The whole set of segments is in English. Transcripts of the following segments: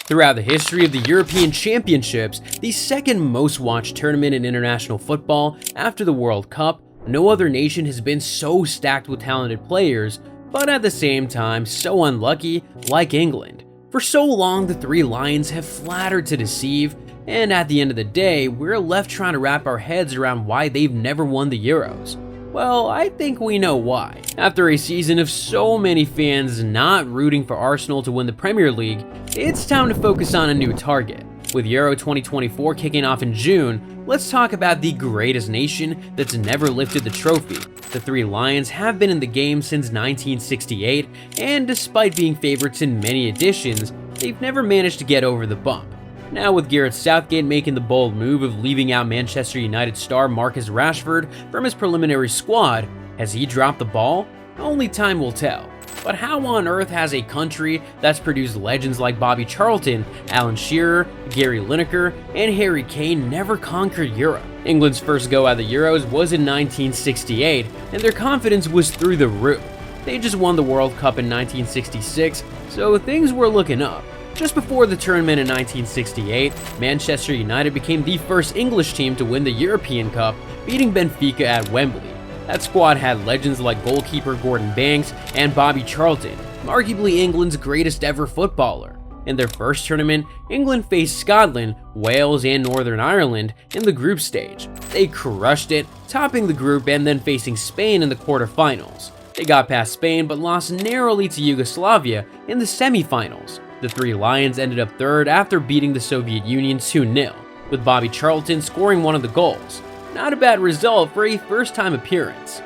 Throughout the history of the European Championships, the second most watched tournament in international football after the World Cup, no other nation has been so stacked with talented players, but at the same time so unlucky, like England. For so long, the Three Lions have flattered to deceive, and at the end of the day, we're left trying to wrap our heads around why they've never won the Euros. Well, I think we know why. After a season of so many fans not rooting for Arsenal to win the Premier League, it's time to focus on a new target. With Euro 2024 kicking off in June, let's talk about the greatest nation that's never lifted the trophy. The Three Lions have been in the game since 1968, and despite being favorites in many editions, they've never managed to get over the bump. Now with Gareth Southgate making the bold move of leaving out Manchester United star Marcus Rashford from his preliminary squad, has he dropped the ball? Only time will tell. But how on earth has a country that's produced legends like Bobby Charlton, Alan Shearer, Gary Lineker, and Harry Kane never conquered Europe? England's first go at the Euros was in 1968, and their confidence was through the roof. They just won the World Cup in 1966, so things were looking up. Just before the tournament in 1968, Manchester United became the first English team to win the European Cup, beating Benfica at Wembley. That squad had legends like goalkeeper Gordon Banks and Bobby Charlton, arguably England's greatest ever footballer. In their first tournament, England faced Scotland, Wales, and Northern Ireland in the group stage. They crushed it, topping the group and then facing Spain in the quarterfinals. They got past Spain but lost narrowly to Yugoslavia in the semifinals. The Three Lions ended up third after beating the Soviet Union 2-0, with Bobby Charlton scoring one of the goals. Not a bad result for a first-time appearance.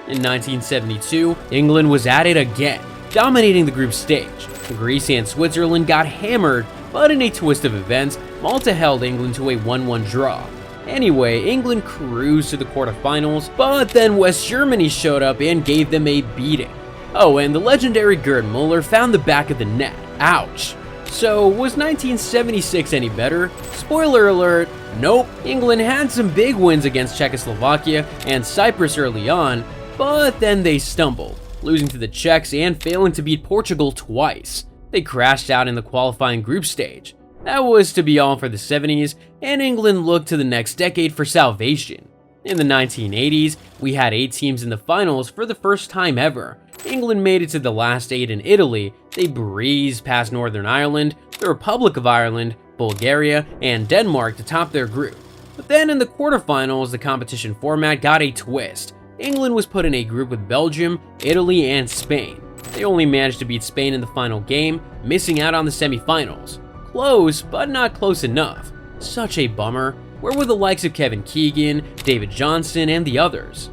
In 1972, England was at it again, dominating the group stage. Greece and Switzerland got hammered, but in a twist of events, Malta held England to a 1-1 draw. Anyway, England cruised to the quarterfinals, but then West Germany showed up and gave them a beating. Oh, and the legendary Gerd Muller found the back of the net. Ouch. So, was 1976 any better? Spoiler alert, nope. England had some big wins against Czechoslovakia and Cyprus early on, but then they stumbled, losing to the Czechs and failing to beat Portugal twice. They crashed out in the qualifying group stage. That was to be all for the 70s, and England looked to the next decade for salvation. In the 1980s, we had 8 teams in the finals for the first time ever. England made it to the last 8 in Italy. They breezed past Northern Ireland, the Republic of Ireland, Bulgaria, and Denmark to top their group. But then in the quarterfinals, the competition format got a twist. England was put in a group with Belgium, Italy, and Spain. They only managed to beat Spain in the final game, missing out on the semifinals. Close, but not close enough. Such a bummer. Where were the likes of Kevin Keegan, David Johnson, and the others?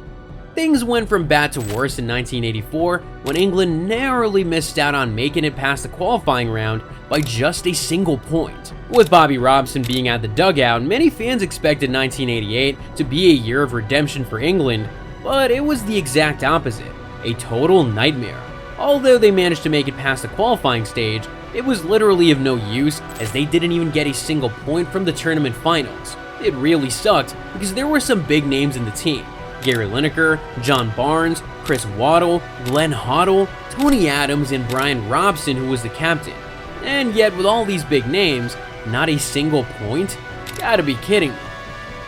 Things went from bad to worse in 1984 when England narrowly missed out on making it past the qualifying round by just a single point. With Bobby Robson being at the dugout, many fans expected 1988 to be a year of redemption for England, but it was the exact opposite, a total nightmare. Although they managed to make it past the qualifying stage, it was literally of no use as they didn't even get a single point from the tournament finals. It really sucked because there were some big names in the team. Gary Lineker, John Barnes, Chris Waddle, Glenn Hoddle, Tony Adams, and Brian Robson, who was the captain. And yet with all these big names, not a single point? Gotta be kidding me.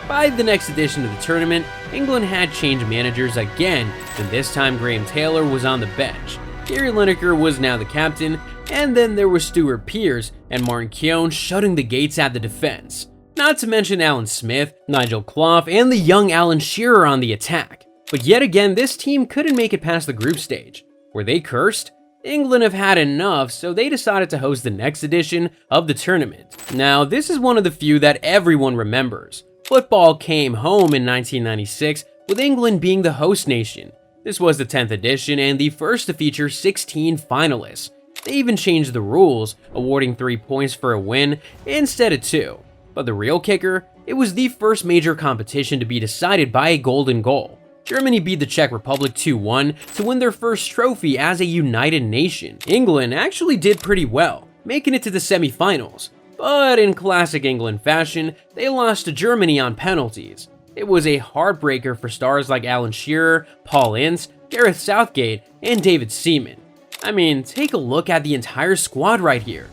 By the next edition of the tournament, England had changed managers again, and this time Graham Taylor was on the bench. Gary Lineker was now the captain, and then there was Stuart Pearce and Martin Keown shutting the gates at the defense. Not to mention Alan Smith, Nigel Clough, and the young Alan Shearer on the attack. But yet again, this team couldn't make it past the group stage. Were they cursed? England have had enough, so they decided to host the next edition of the tournament. Now, this is one of the few that everyone remembers. Football came home in 1996, with England being the host nation. This was the 10th edition and the first to feature 16 finalists. They even changed the rules, awarding 3 points for a win instead of 2. But the real kicker, it was the first major competition to be decided by a golden goal. Germany beat the Czech Republic 2-1 to win their first trophy as a united nation. England actually did pretty well, making it to the semifinals. But in classic England fashion, they lost to Germany on penalties. It was a heartbreaker for stars like Alan Shearer, Paul Ince, Gareth Southgate, and David Seaman. I mean, take a look at the entire squad right here.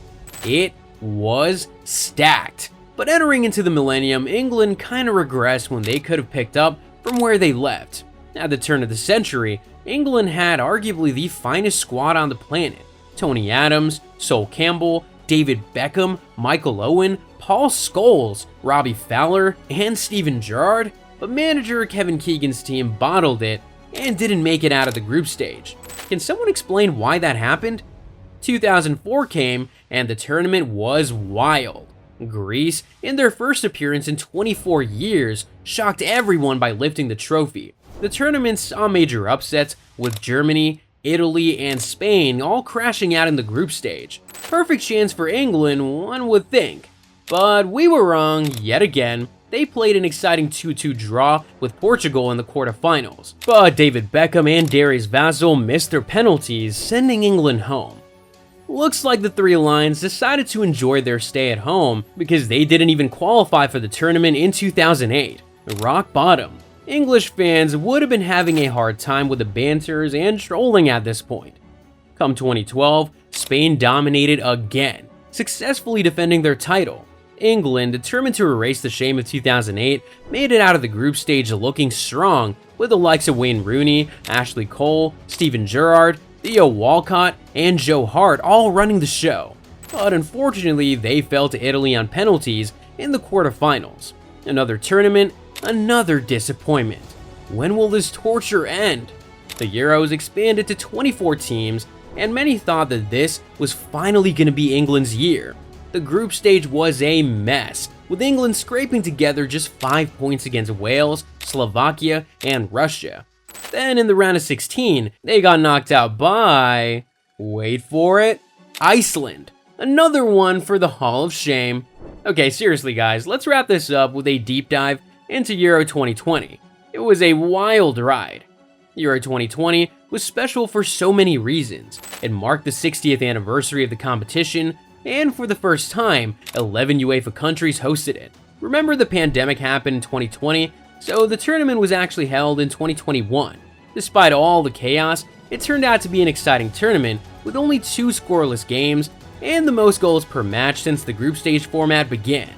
It was stacked. But entering into the millennium, England kinda regressed when they could have picked up from where they left. At the turn of the century, England had arguably the finest squad on the planet. Tony Adams, Sol Campbell, David Beckham, Michael Owen, Paul Scholes, Robbie Fowler, and Steven Gerrard, but manager Kevin Keegan's team bottled it and didn't make it out of the group stage. Can someone explain why that happened? 2004 came and the tournament was wild. Greece, in their first appearance in 24 years, shocked everyone by lifting the trophy. The tournament saw major upsets, with Germany, Italy, and Spain all crashing out in the group stage. Perfect chance for England, one would think. But we were wrong yet again. They played an exciting 2-2 draw with Portugal in the quarterfinals. But David Beckham and Darius Vassell missed their penalties, sending England home. Looks like the Three Lions decided to enjoy their stay at home because they didn't even qualify for the tournament in 2008. Rock bottom. English fans would have been having a hard time with the banters and trolling at this point. Come 2012, Spain dominated again, successfully defending their title. England, determined to erase the shame of 2008, made it out of the group stage looking strong, with the likes of Wayne Rooney, Ashley Cole, Steven Gerrard, Theo Walcott, and Joe Hart all running the show. But unfortunately, they fell to Italy on penalties in the quarterfinals. Another tournament, another disappointment. When will this torture end? The Euros expanded to 24 teams, and many thought that this was finally going to be England's year. The group stage was a mess, with England scraping together just 5 points against Wales, Slovakia, and Russia. Then in the round of 16, they got knocked out by, wait for it, Iceland. Another one for the Hall of Shame. Okay, seriously guys, let's wrap this up with a deep dive into Euro 2020. It was a wild ride. Euro 2020 was special for so many reasons. It marked the 60th anniversary of the competition, and for the first time, 11 UEFA countries hosted it. Remember, the pandemic happened in 2020, so the tournament was actually held in 2021. Despite all the chaos, it turned out to be an exciting tournament with only 2 scoreless games and the most goals per match since the group stage format began.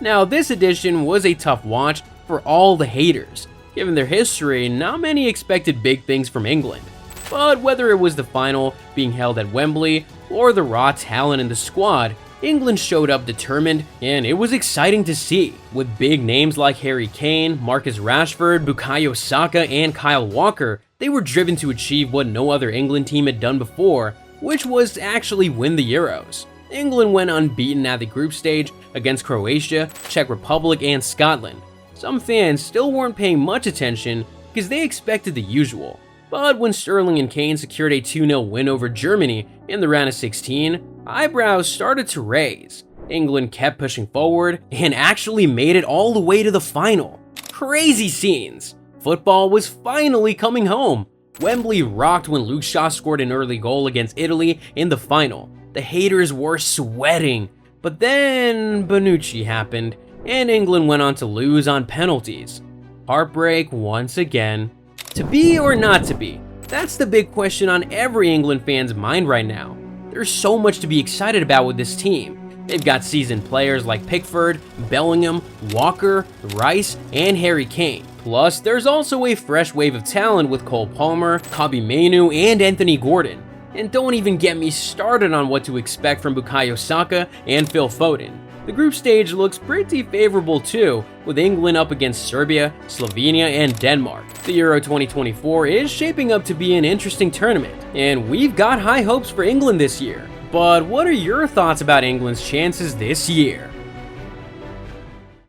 Now, this edition was a tough watch for all the haters. Given their history, not many expected big things from England. But whether it was the final being held at Wembley or the raw talent in the squad, England showed up determined, and it was exciting to see. With big names like Harry Kane, Marcus Rashford, Bukayo Saka, and Kyle Walker, they were driven to achieve what no other England team had done before, which was to actually win the Euros. England went unbeaten at the group stage against Croatia, Czech Republic, and Scotland. Some fans still weren't paying much attention because they expected the usual. But when Sterling and Kane secured a 2-0 win over Germany in the round of 16, eyebrows started to raise. England kept pushing forward and actually made it all the way to the final. Crazy scenes! Football was finally coming home. Wembley rocked when Luke Shaw scored an early goal against Italy in the final. The haters were sweating. But then Bonucci happened, and England went on to lose on penalties. Heartbreak once again. To be or not to be? That's the big question on every England fan's mind right now. There's so much to be excited about with this team. They've got seasoned players like Pickford, Bellingham, Walker, Rice, and Harry Kane. Plus, there's also a fresh wave of talent with Cole Palmer, Kobbie Mainoo, and Anthony Gordon. And don't even get me started on what to expect from Bukayo Saka and Phil Foden. The group stage looks pretty favorable too, with England up against Serbia, Slovenia, and Denmark. The Euro 2024 is shaping up to be an interesting tournament, and we've got high hopes for England this year. But what are your thoughts about England's chances this year?